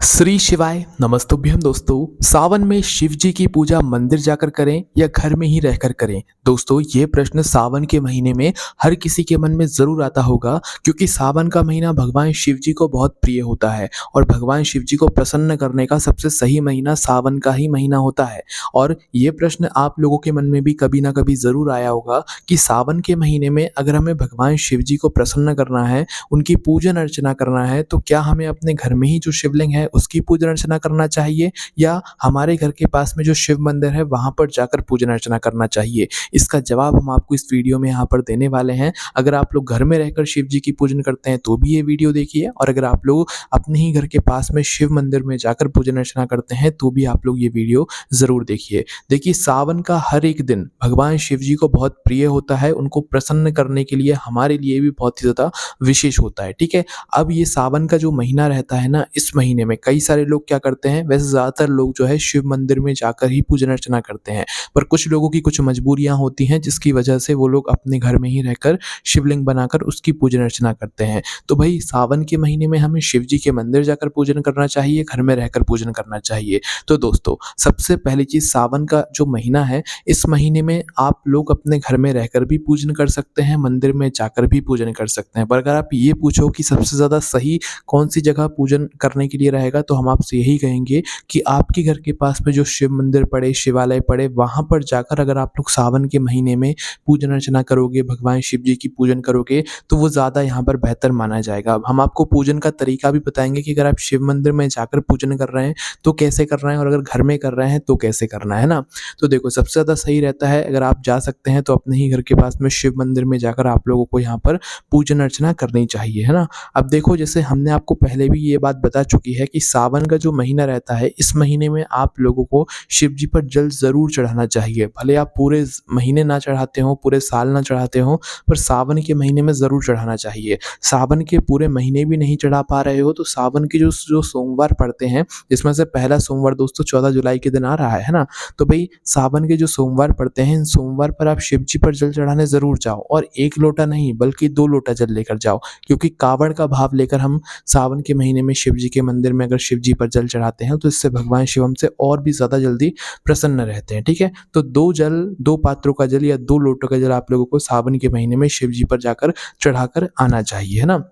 श्री शिवाय नमस्तुभ्यम दोस्तों। सावन में शिव जी की पूजा मंदिर जाकर करें या घर में ही रहकर करें। दोस्तों ये प्रश्न सावन के महीने में हर किसी के मन में जरूर आता होगा, क्योंकि सावन का महीना भगवान शिव जी को बहुत प्रिय होता है और भगवान शिव जी को प्रसन्न करने का सबसे सही महीना सावन का ही महीना होता है। और ये प्रश्न आप लोगों के मन में भी कभी ना कभी जरूर आया होगा कि सावन के महीने में अगर हमें भगवान शिव जी को प्रसन्न करना है, उनकी पूजन अर्चना करना है, तो क्या हमें अपने घर में ही जो शिवलिंग है उसकी पूजन अर्चना करना चाहिए या हमारे घर के पास में जो शिव मंदिर है वहां पर जाकर पूजन अर्चना करना चाहिए। इसका जवाब हम आपको इस वीडियो में यहाँ पर देने वाले हैं। अगर आप लोग घर में रहकर शिव जी की पूजन करते हैं तो भी ये वीडियो देखिए, और अगर आप लोग अपने ही घर के पास में शिव मंदिर में जाकर पूजन अर्चना करते हैं तो भी आप लोग ये वीडियो जरूर देखिए। देखिए, सावन का हर एक दिन भगवान शिव जी को बहुत प्रिय होता है, उनको प्रसन्न करने के लिए हमारे लिए भी बहुत ही ज्यादा विशेष होता है। ठीक है, अब ये सावन का जो महीना रहता है ना, इस महीने में कई सारे लोग क्या करते हैं, वैसे ज्यादातर लोग जो है शिव मंदिर में जाकर ही पूजन अर्चना करते हैं, पर कुछ लोगों की कुछ मजबूरियां होती हैं जिसकी वजह से वो लोग अपने घर में ही रहकर शिवलिंग बनाकर उसकी पूजन अर्चना करते हैं। तो भाई सावन के महीने में हमें शिव जी के मंदिर जाकर पूजन करना चाहिए, घर में रहकर पूजन करना चाहिए। तो दोस्तों सबसे पहली चीज, सावन का जो महीना है इस महीने में आप लोग अपने घर में रहकर भी पूजन कर सकते हैं, मंदिर में जाकर भी पूजन कर सकते हैं। पर अगर आप ये पूछो कि सबसे ज्यादा सही कौन सी जगह पूजन करने के लिए रहेगा, तो हम आपसे यही कहेंगे कि आपके घर के पास में जो शिव मंदिर पड़े, शिवालय पड़े, वहां पर जाकर अगर आप लोग सावन के महीने में पूजन अर्चना करोगे, भगवान शिव जी की पूजन करोगे, तो वो ज्यादा यहाँ पर बेहतर माना जाएगा। अब हम आपको पूजन का तरीका भी बताएंगे कि अगर आप शिव मंदिर में जाकर पूजन कर रहे हैं तो कैसे कर रहे हैं, और अगर घर में कर रहे हैं तो कैसे करना है ना। तो देखो, सबसे ज्यादा सही रहता है अगर आप जा सकते हैं तो अपने ही घर के पास में शिव मंदिर में जाकर आप लोगों को यहाँ पर पूजन अर्चना करनी चाहिए, है ना। अब देखो, जैसे हमने आपको पहले भी ये बात बता चुकी है कि सावन का जो महीना रहता है इस महीने में आप लोगों को शिव जी पर जल जरूर चढ़ाना चाहिए। भले आप पूरे महीने ना चढ़ाते हो, पूरे साल ना चढ़ाते हो, पर सावन के महीने में जरूर चढ़ाना चाहिए। सावन के पूरे महीने भी नहीं चढ़ा पा रहे हो तो सावन के जो जो सोमवार पड़ते हैं, जिसमें से पहला सोमवार दोस्तों 14 जुलाई के दिन आ रहा है ना, तो भाई सावन के जो सोमवार पड़ते हैं इन सोमवार पर आप शिव जी पर जल चढ़ाने जरूर जाओ, और एक लोटा नहीं बल्कि 2 लोटा जल लेकर जाओ, क्योंकि कावड़ का भाव लेकर हम सावन के महीने में शिव जी के मंदिर में अगर शिव जी पर जल चढ़ाते हैं तो इससे भगवान शिव हमसे और भी ज्यादा जल्दी प्रसन्न रहते हैं। ठीक है, तो 2 पात्रों का जल या 2 लोटों का जल आप लोगों को सावन के महीने में शिव जी पर जाकर चढ़ाकर आना चाहिए, है ना।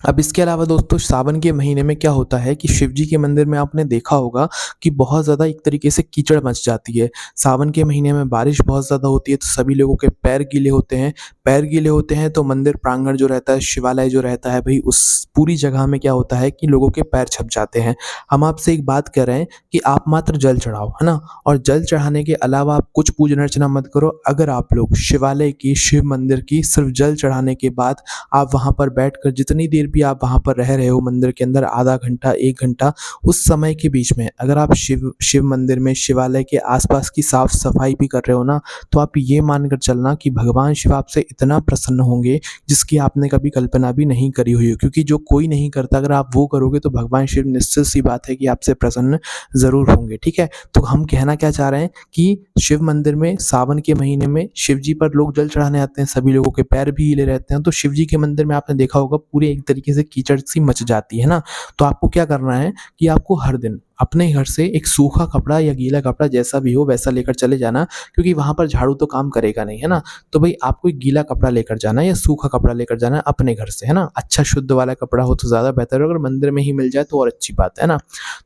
अब इसके अलावा दोस्तों सावन के महीने में क्या होता है कि शिव जी के मंदिर में आपने देखा होगा कि बहुत ज़्यादा एक तरीके से कीचड़ मच जाती है। सावन के महीने में बारिश बहुत ज़्यादा होती है तो सभी लोगों के पैर गीले होते हैं। पैर गीले होते हैं तो मंदिर प्रांगण जो रहता है, शिवालय जो रहता है, भाई उस पूरी जगह में क्या होता है कि लोगों के पैर छप जाते हैं। हम आपसे एक बात कह रहे हैं कि आप मात्र जल चढ़ाओ, है ना, और जल चढ़ाने के अलावा आप कुछ पूजन अर्चना मत करो। अगर आप लोग शिवालय की, शिव मंदिर की सिर्फ जल चढ़ाने के बाद आप वहाँ पर बैठकर जितनी देर भी आप वहां पर रह रहे हो मंदिर के अंदर, आधा घंटा 1 घंटा, उस समय के बीच में अगर आप शिव मंदिर में, शिवालय के आसपास की साफ सफाई भी कर रहे हो ना, तो आप ये मानकर चलना कि भगवान शिव आपसे इतना प्रसन्न होंगे जिसकी आपने कभी कल्पना भी नहीं करी हुई हो। क्योंकि जो कोई नहीं करता अगर आप वो करोगे तो भगवान शिव निश्चित सी बात है कि आपसे प्रसन्न जरूर होंगे। ठीक है, तो हम कहना क्या चाह रहे हैं कि शिव मंदिर में सावन के महीने में शिव जी पर लोग जल चढ़ाने आते हैं, सभी लोगों के पैर भी हिले रहते हैं, तो शिव जी के मंदिर में आपने देखा होगा पूरे एक तरीके से कीचड़ सी मच जाती है ना। तो आपको क्या करना है कि आपको हर दिन अपने घर से एक सूखा कपड़ा या गीला कपड़ा जैसा भी हो वैसा लेकर चले जाना, क्योंकि वहां पर झाड़ू तो काम करेगा नहीं, है ना। तो भाई आपको एक गीला कपड़ा लेकर जाना है या सूखा कपड़ा लेकर जाना है अपने घर से, है ना। अच्छा शुद्ध वाला कपड़ा हो तो ज्यादा बेहतर है, अगर मंदिर में ही मिल जाए तो और अच्छी बात है ना।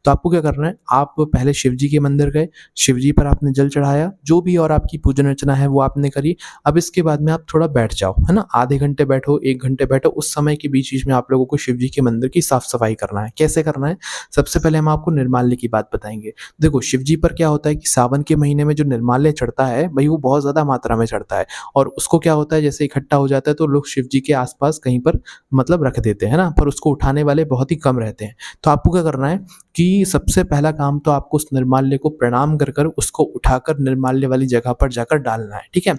तो आपको क्या करना है, आप पहले शिव जी के मंदिर गए, शिव जी पर आपने जल चढ़ाया, जो भी और आपकी पूजन अर्चना है वो आपने करी। अब इसके बाद में आप थोड़ा बैठ जाओ, है ना, आधे घंटे बैठो, 1 घंटे बैठो। उस समय के बीच बीच में आप लोगों को शिव जी के मंदिर की साफ सफाई करना है। कैसे करना है, सबसे पहले हम आपको निर्माल्य की बात बताएंगे। देखो, शिव जी पर क्या होता है कि सावन के महीने में जो निर्माल्य चढ़ता है भाई वो बहुत ज्यादा मात्रा में चढ़ता है, और उसको क्या होता है जैसे इकट्ठा हो जाता है तो लोग शिव जी के आसपास कहीं पर मतलब रख देते हैं ना, पर उसको उठाने वाले बहुत ही कम रहते हैं। तो आपको क्या करना है कि सबसे पहला काम तो आपको उस निर्माल्य को प्रणाम कर कर उसको उठाकर निर्माल्य वाली जगह पर जाकर डालना है। ठीक है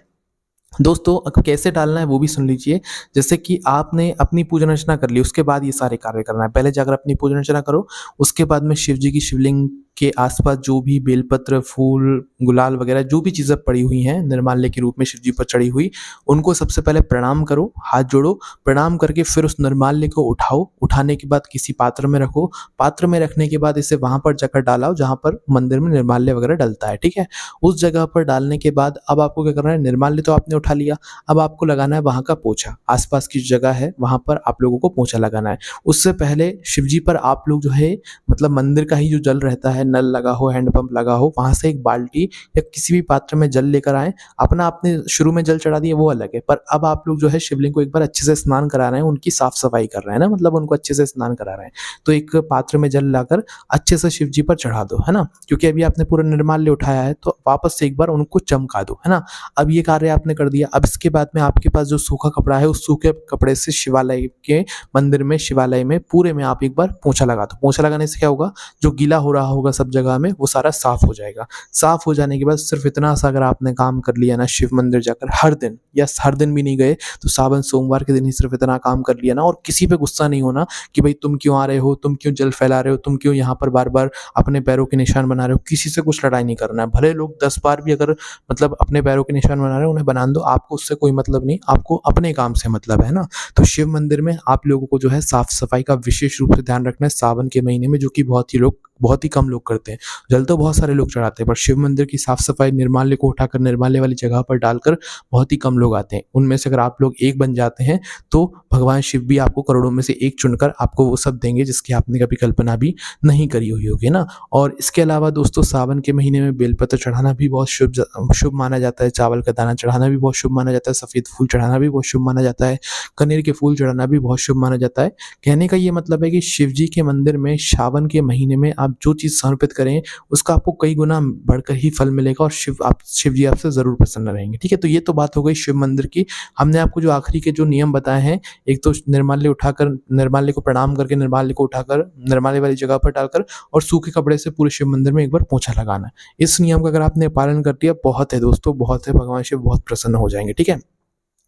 दोस्तों, अब कैसे डालना है वो भी सुन लीजिए। जैसे कि आपने अपनी पूजन अर्चना कर ली, उसके बाद ये सारे कार्य करना है। पहले जाकर अपनी पूजन अर्चना करो, उसके बाद में शिव जी की शिवलिंग के आसपास जो भी बेलपत्र, फूल, गुलाल वगैरह जो भी चीज़ें पड़ी हुई हैं निर्माल्य के रूप में शिव जी पर चढ़ी हुई, उनको सबसे पहले प्रणाम करो, हाथ जोड़ो, प्रणाम करके फिर उस निर्माल्य को उठाओ, उठाने के बाद किसी पात्र में रखो, पात्र में रखने के बाद इसे वहाँ पर जाकर डालाओ जहाँ पर मंदिर में निर्माल्य वगैरह डलता है, ठीक है? उस जगह पर डालने के बाद अब आपको क्या करना है, निर्माल्य तो आपने उठा लिया, अब आपको लगाना है वहाँ का पोछा। आस-पास की जो जगह है वहाँ पर आप लोगों को पोछा लगाना है। उससे पहले शिव जी पर आप लोग जो है मतलब मंदिर का ही जो जल रहता है, नल लगा हो, हैंडपंप लगा हो, वहाँ से एक बाल्टी या किसी भी पात्र में जल लेकर आएँ। अपना आपने शुरू में जल चढ़ा दिया वो अलग है, पर अब आप लोग जो है शिवलिंग को एक बार अच्छे से स्नान करा रहे हैं, उनकी साफ-सफाई कर रहे हैं ना, मतलब उनको अच्छे से स्नान करा रहे हैं। तो एक पात्र में जल लाकर अच्छे से शिव जी पर चढ़ा दो, है ना? क्योंकि अभी आपने पूरा निर्माल्य उठाया है, तो वापस से एक बार उनको चमका दो, है ना? अब ये कार्य आपने कर दिया। अब इसके बाद में आपके पास जो सूखा कपड़ा है, उस सूखे कपड़े से शिवालय के मंदिर में, शिवालय में पूरे में आप एक बार पोंछा लगा दो। पोंछा लगाने से क्या होगा, जो गीला हो रहा होगा सब जगह में, वो सारा साफ हो जाएगा। साफ हो जाने के बाद सिर्फ इतना सा अगर आपने काम कर लिया ना शिव मंदिर जाकर हर दिन, या हर दिन भी नहीं गए तो सावन सोमवार के दिन ही सिर्फ इतना काम कर लिया ना, और किसी पे गुस्सा नहीं होना कि भाई तुम क्यों आ रहे हो, तुम क्यों जल फैला रहे हो, तुम क्यों यहाँ पर बार-बार अपने पैरों के निशान बना रहे हो, किसी से कुछ लड़ाई नहीं करना है। भले लोग 10 बार भी अगर मतलब अपने पैरों के निशान बना रहे हो, उन्हें बनाने दो, आपको उससे कोई मतलब नहीं, आपको अपने काम से मतलब है ना। तो शिव मंदिर में आप लोगों को जो है साफ-सफाई का विशेष रूप से ध्यान रखना है सावन के महीने में, जो कि बहुत ही कम लोग करते हैं। जल तो बहुत सारे लोग चढ़ाते हैं, पर शिव मंदिर की साफ-सफाई, निर्माल्य को उठाकर निर्माल्य वाली जगह पर डालकर बहुत ही कम लोग आते हैं। उनमें से अगर आप लोग एक बन जाते हैं, तो भगवान शिव भी आपको करोड़ों में से एक चुनकर आपको वो सब देंगे जिसकी आपने कभी कल्पना भी नहीं करी हुई होगी ना। और इसके अलावा दोस्तों सावन के महीने में बेलपत्र चढ़ाना भी बहुत शुभ माना जाता है, चावल का दाना चढ़ाना भी बहुत शुभ माना जाता है, सफ़ेद फूल चढ़ाना भी बहुत शुभ माना जाता है, कनेर के फूल चढ़ाना भी बहुत शुभ माना जाता है। कहने का ये मतलब है कि शिव जी के मंदिर में सावन के महीने में आप जो चीज़ समर्पित करें, उसका आपको कई गुना बढ़कर ही फल मिलेगा, और शिव जी आपसे ज़रूर प्रसन्न रहेंगे। ठीक है? तो ये तो बात हो गई शिव मंदिर की। हमने आपको जो आखिरी के जो नियम बताए हैं, एक तो निर्माल्य को प्रणाम करके निर्माल्य को उठाकर निर्माल्य वाली जगह पर डालकर और सूखे कपड़े से पूरे शिव मंदिर में एक बार पोंछा लगाना है। इस नियम का अगर आपने पालन कर दिया, बहुत है दोस्तों, बहुत है, भगवान शिव बहुत प्रसन्न हो जाएँगे। ठीक है?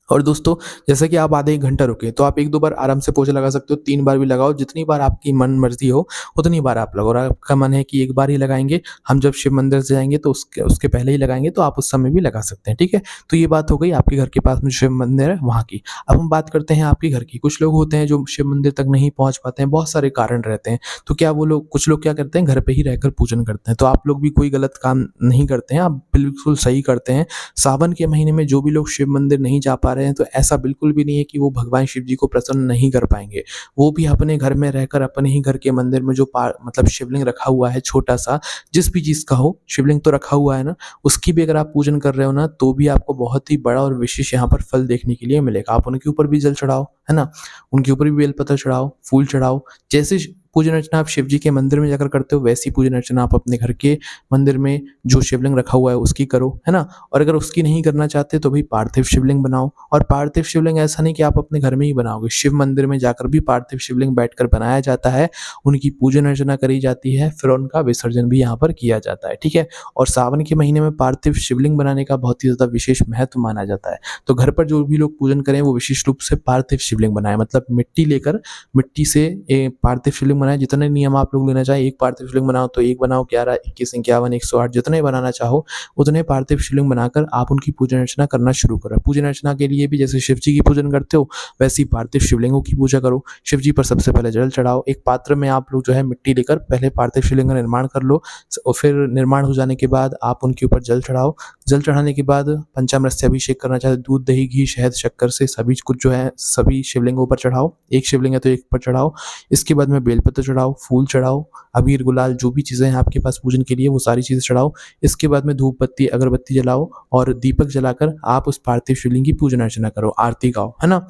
और दोस्तों, जैसे कि आप आधे 1 घंटा रुके, तो आप 1-2 बार आराम से पोंछा लगा सकते हो, 3 बार भी लगाओ, जितनी बार आपकी मन मर्ज़ी हो, उतनी बार आप लगाओ। और आपका मन है कि 1 बार ही लगाएँगे, हम जब शिव मंदिर से जाएँगे तो उसके उसके पहले ही लगाएँगे, तो आप उस समय भी लगा सकते हैं, ठीक है? तो ये बात हो गई आपके घर के पास में शिव मंदिर है, वहाँ की। अब हम बात करते हैं आपके घर की। कुछ लोग होते हैं जो शिव मंदिर तक नहीं पहुँच पाते हैं, बहुत सारे कारण रहते हैं। तो क्या वो लोग कुछ लोग क्या करते हैं, घर पे ही रहकर पूजन करते हैं। तो आप लोग भी कोई गलत काम नहीं करते हैं, आप बिल्कुल सही करते हैं। सावन के महीने में जो भी लोग शिव मंदिर नहीं जा पा रहे हैं, तो ऐसा बिल्कुल भी नहीं है कि वो भगवान शिव जी को प्रसन्न नहीं कर पाएँगे। वो भी अपने घर में रहकर अपने ही घर के मंदिर में जो मतलब शिवलिंग रखा हुआ है छोटा-सा, जिस भी चीज़ का हो, शिवलिंग तो रखा हुआ है ना, उसकी भी अगर आप पूजन कर रहे हो ना, तो भी आपको बहुत ही बड़ा और विशेष यहाँ पर फल देखने के लिए मिलेगा। आप उनके ऊपर भी जल चढ़ाओ, है ना? उनके ऊपर भी बेलपत्र चढ़ाओ, फूल चढ़ाओ। जैसे पूजन अर्चना आप शिव जी के मंदिर में जाकर करते हो, वैसी पूजन अर्चना आप अपने घर के मंदिर में जो शिवलिंग रखा हुआ है उसकी करो, है ना? और अगर उसकी नहीं करना चाहते तो भई पार्थिव शिवलिंग बनाओ। और पार्थिव शिवलिंग ऐसा नहीं कि आप अपने घर में ही बनाओगे, शिव मंदिर में जाकर भी पार्थिव शिवलिंग बैठकर बनाया जाता है, उनकी पूजन अर्चना करी जाती है, फिर उनका विसर्जन भी यहाँ पर किया जाता है, ठीक है? और सावन के महीने में पार्थिव शिवलिंग बनाने का बहुत ही ज़्यादा विशेष महत्व माना जाता है। तो घर पर जो भी लोग पूजन करें, वो विशेष रूप से पार्थिव शिवलिंग बनाएँ, मतलब मिट्टी से पार्थिव शिवलिंग बनाएँ। जितने नियम आप लोग लेना चाहें, एक पार्थिव शिवलिंग बनाओ तो 1 बनाओ, 11, 21, 51, 108 जितने बनाना चाहो, उतने पार्थिव शिवलिंग बनाकर आप उनकी पूजन अर्चना करना शुरू करो। पूजन अर्चना के लिए भी जैसे शिव जी की पूजन करते हो, वैसे ही पार्थिव शिवलिंगों की पूजा करो। शिव जी पर सबसे पहले जल चढ़ाओ। एक पात्र में आप लोग जो है मिट्टी लेकर पहले पार्थिव शिवलिंग का निर्माण कर लो, और फिर निर्माण हो जाने के बाद आप उनके ऊपर जल चढ़ाओ। जल चढ़ाने के बाद पंचामृत से अभिषेक करना चाहे, दूध, दही, घी, शहद, शक्कर से सभी कुछ जो है सभी शिवलिंगों पर चढ़ाओ। एक शिवलिंग है तो एक पर चढ़ाओ। इसके बाद में बेलपत्र चढ़ाओ, फूल चढ़ाओ, अबीर, गुलाल जो भी चीज़ें हैं आपके पास पूजन के लिए, वो सारी चीज़ें चढ़ाओ। इसके बाद में धूप बत्ती, अगरबत्ती जलाओ और दीपक जलाकर आप उस पार्थिव शिवलिंग की पूजन अर्चना करो, आरती गाओ, है ना?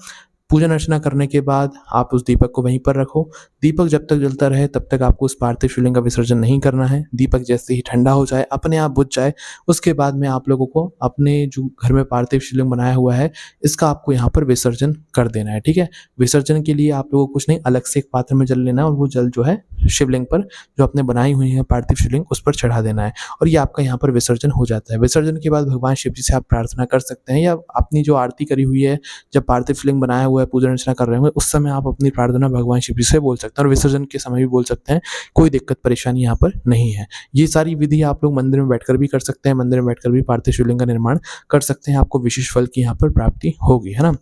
पूजन अर्चना करने के बाद आप उस दीपक को वहीं पर रखो। दीपक जब तक जलता रहे तब तक आपको उस पार्थिव शिवलिंग का विसर्जन नहीं करना है। दीपक जैसे ही ठंडा हो जाए, अपने आप बुझ जाए, उसके बाद में आप लोगों को अपने जो घर में पार्थिव शिवलिंग बनाया हुआ है, इसका आपको यहाँ पर विसर्जन कर देना है, ठीक है? विसर्जन के लिए आप लोगों को कुछ नहीं, अलग से एक पात्र में जल लेना है और वो जल जो है शिवलिंग पर, जो आपने बनाई हुई है पार्थिव शिवलिंग, उस पर चढ़ा देना है, और ये आपका यहाँ पर विसर्जन हो जाता है। विसर्जन के बाद भगवान शिव जी से आप प्रार्थना कर सकते हैं, या अपनी जो आरती करी हुई है, जब पार्थिव शिवलिंग बनाया हुआ हुआ है, पूजा अर्चना कर रहे होंगे, उस समय आप अपनी प्रार्थना भगवान शिव जी से बोल सकते हैं और विसर्जन के समय भी बोल सकते हैं, कोई दिक्कत परेशानी यहाँ पर नहीं है। ये सारी विधि आप लोग मंदिर में बैठकर भी कर सकते हैं, मंदिर में बैठकर भी पार्थिव शिवलिंग का निर्माण कर सकते हैं, आपको विशेष फल की यहाँ पर प्राप्ति होगी, है ना?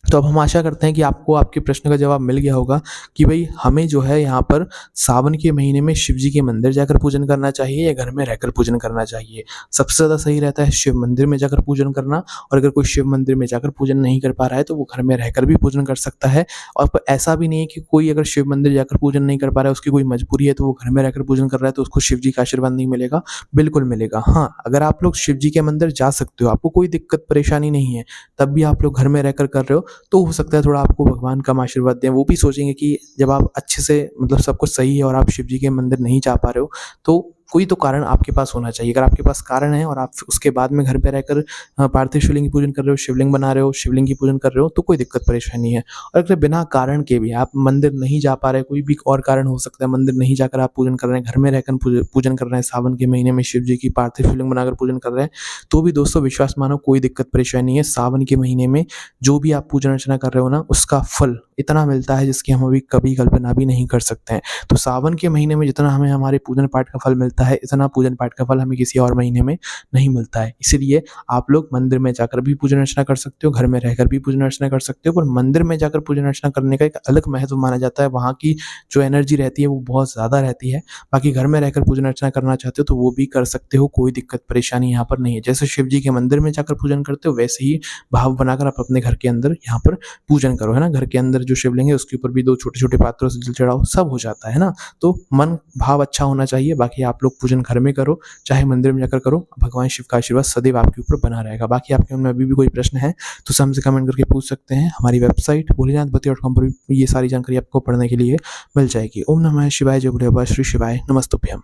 तो अब हम आशा करते हैं कि आपको आपके प्रश्न का जवाब मिल गया होगा कि भई हमें जो है यहाँ पर सावन के महीने में शिव जी के मंदिर जाकर पूजन करना चाहिए या घर में रहकर पूजन करना चाहिए। सबसे ज़्यादा सही रहता है शिव मंदिर में जाकर पूजन करना, और अगर कोई शिव मंदिर में जाकर पूजन नहीं कर पा रहा है तो वो घर में रहकर भी पूजन कर सकता है। और ऐसा भी नहीं है कि कोई अगर शिव मंदिर जाकर पूजन नहीं कर पा रहा है, उसकी कोई मजबूरी है तो वो घर में रहकर पूजन कर रहा है तो उसको शिव जी का आशीर्वाद नहीं मिलेगा, बिल्कुल मिलेगा। हाँ, अगर आप लोग शिव जी के मंदिर जा सकते हो, आपको कोई दिक्कत परेशानी नहीं है, तब भी आप लोग घर में रहकर कर रहे हो, तो हो सकता है थोड़ा आपको भगवान कम आशीर्वाद दें। वो भी सोचेंगे कि जब आप अच्छे से मतलब सब कुछ सही है और आप शिव जी के मंदिर नहीं जा पा रहे हो, तो कोई तो कारण आपके पास होना चाहिए। अगर आपके पास कारण है और आप उसके बाद में घर पे रहकर पार्थिव शिवलिंग की पूजन कर रहे हो, शिवलिंग बना रहे हो, शिवलिंग की पूजन कर रहे हो, तो कोई दिक्कत परेशानी नहीं है। और अगर बिना कारण के भी आप मंदिर नहीं जा पा रहे, कोई भी और कारण हो सकता है, मंदिर नहीं जाकर आप पूजन कर रहे हैं, घर में रहकर पूजन कर रहे हैं, सावन के महीने में शिव जी की पार्थिव शिवलिंग बनाकर पूजन कर रहे हैं, तो भी दोस्तों विश्वास मानो कोई दिक्कत परेशानी नहीं है। सावन के महीने में जो भी आप पूजन अर्चना कर रहे हो ना, उसका फल इतना मिलता है जिसकी हम अभी कभी कल्पना भी नहीं कर सकते हैं। तो सावन के महीने में जितना हमें हमारे पूजन पाठ का फल मिलता है, इतना पूजन पाठ का फल हमें किसी और महीने में नहीं मिलता है। इसीलिए आप लोग मंदिर में जाकर भी पूजन अर्चना कर सकते हो, घर में रहकर भी पूजन अर्चना कर सकते हो, पर मंदिर में जाकर पूजन अर्चना करने का एक अलग महत्व माना जाता है। वहाँ की जो एनर्जी रहती है वो बहुत ज़्यादा रहती है। बाकी घर में रहकर पूजन अर्चना करना चाहते हो तो वो भी कर सकते हो, कोई दिक्कत परेशानी यहाँ पर नहीं है। जैसे शिव जी के मंदिर में जाकर पूजन करते हो, वैसे ही भाव बनाकर आप अपने घर के अंदर यहाँ पर पूजन करो, है ना? घर के अंदर जो शिवलिंग है उसके ऊपर भी 2 छोटे-छोटे पात्रों से जल चढ़ाओ, सब हो जाता है ना? तो मन भाव अच्छा होना चाहिए। बाकी आप लोग पूजन घर में करो, चाहे मंदिर में जाकर करो, भगवान शिव का आशीर्वाद सदैव आपके ऊपर बना रहेगा। बाकी आपके मन में अभी भी कोई प्रश्न है तो हमसे कमेंट करके पूछ सकते हैं। हमारी वेबसाइट भोलेनाथभक्ति.com पर भी ये सारी जानकारी आपको पढ़ने के लिए मिल जाएगी। ओम नमः शिवाय, जय भोले बाबा, श्री शिवाय, नमस्तुभ्यम।